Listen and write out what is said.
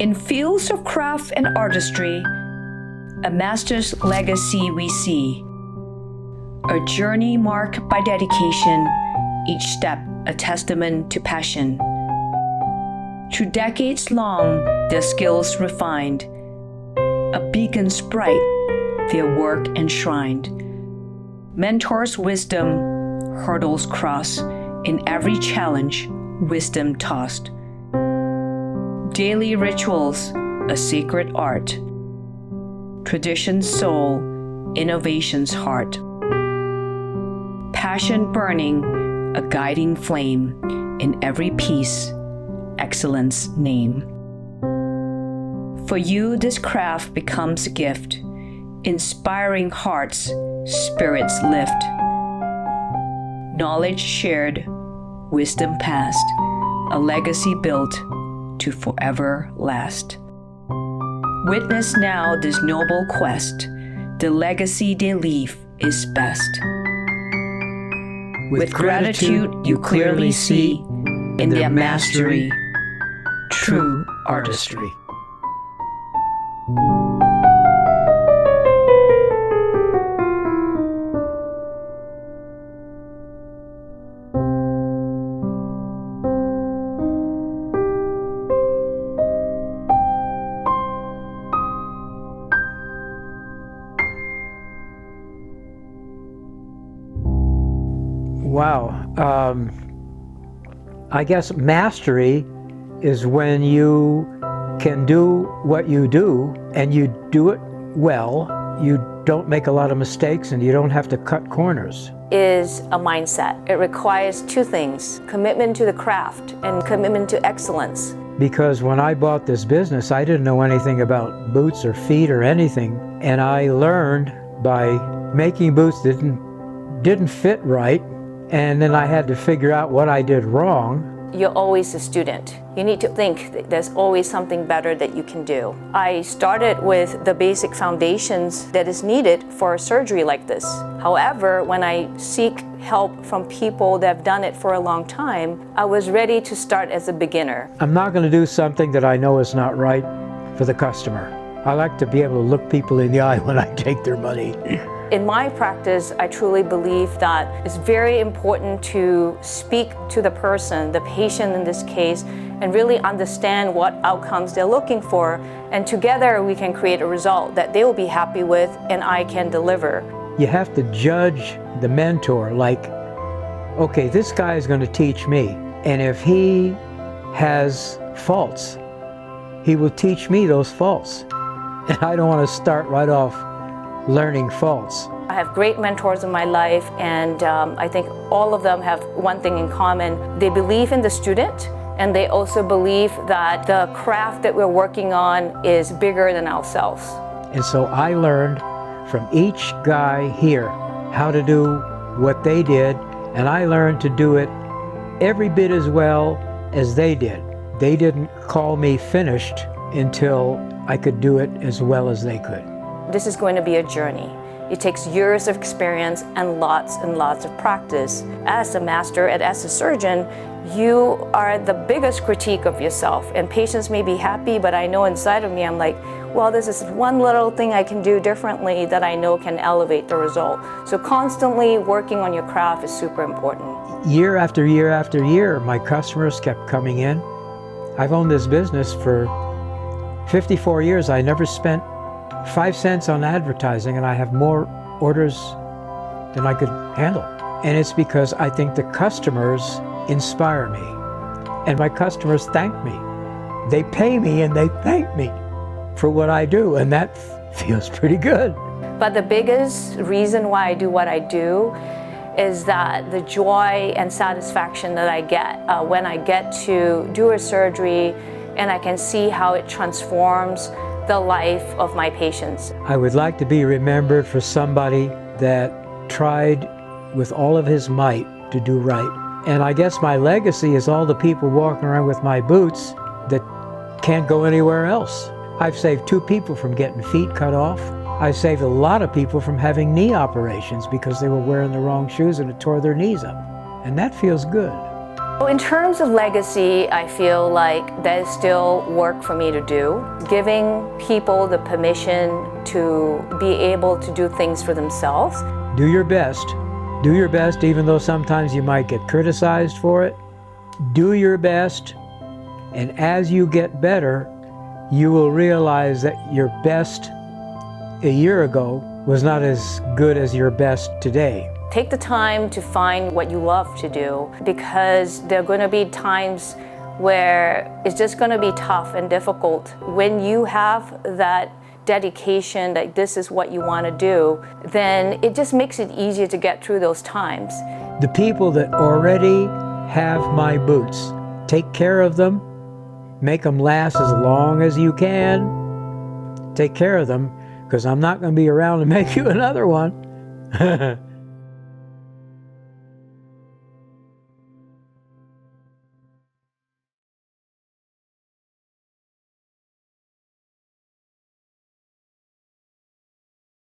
In fields of craft and artistry, a master's legacy we see. A journey marked by dedication, each step a testament to passion. Through decades long, their skills refined, a beacon's bright, their work enshrined. Mentors' wisdom, hurdles crossed, in every challenge, wisdom tossed. Daily rituals, a sacred art. Tradition's soul, innovation's heart. Passion burning, a guiding flame, in every piece, excellence name. For you, this craft becomes a gift, inspiring hearts, spirits lift. Knowledge shared, wisdom passed, a legacy built to forever last. Witness now this noble quest, the legacy they leave is best. With gratitude you clearly see in their mastery, true artistry. Wow. I guess mastery is when you can do what you do and you do it well. You don't make a lot of mistakes and you don't have to cut corners. Is a mindset. It requires two things: commitment to the craft and commitment to excellence. Because when I bought this business, I didn't know anything about boots or feet or anything. And I learned by making boots that didn't fit right. And then I had to figure out what I did wrong. You're always a student. You need to think that there's always something better that you can do. I started with the basic foundations that is needed for a surgery like this. However, when I seek help from people that have done it for a long time, I was ready to start as a beginner. I'm not going to do something that I know is not right for the customer. I like to be able to look people in the eye when I take their money. In my practice, I truly believe that it's very important to speak to the person, the patient in this case, and really understand what outcomes they're looking for. And together we can create a result that they will be happy with and I can deliver. You have to judge the mentor like, okay, this guy is going to teach me. And if he has faults, he will teach me those faults. And I don't want to start right off learning faults. I have great mentors in my life, and I think all of them have one thing in common. They believe in the student, and they also believe that the craft that we're working on is bigger than ourselves. And so I learned from each guy here how to do what they did, and I learned to do it every bit as well as they did. They didn't call me finished until I could do it as well as they could. This is going to be a journey. It takes years of experience and lots of practice. As a master and as a surgeon, you are the biggest critique of yourself. And patients may be happy, but I know inside of me, I'm like, well, this is one little thing I can do differently that I know can elevate the result. So constantly working on your craft is super important. Year after year after year, my customers kept coming in. I've owned this business for 54 years. I never spent 5 cents on advertising, and I have more orders than I could handle. And it's because I think the customers inspire me, and my customers thank me. They pay me and they thank me for what I do, and that feels pretty good. But the biggest reason why I do what I do is that the joy and satisfaction that I get when I get to do a surgery and I can see how it transforms the life of my patients. I would like to be remembered for somebody that tried with all of his might to do right. And I guess my legacy is all the people walking around with my boots that can't go anywhere else. I've saved 2 people from getting feet cut off. I saved a lot of people from having knee operations because they were wearing the wrong shoes and it tore their knees up. And that feels good. In terms of legacy, I feel like there's still work for me to do. Giving people the permission to be able to do things for themselves. Do your best. Do your best even though sometimes you might get criticized for it. Do your best, and as you get better, you will realize that your best a year ago was not as good as your best today. Take the time to find what you love to do, because there are going to be times where it's just going to be tough and difficult. When you have that dedication that this is what you want to do, then it just makes it easier to get through those times. The people that already have my boots, take care of them, make them last as long as you can. Take care of them, because I'm not going to be around to make you another one.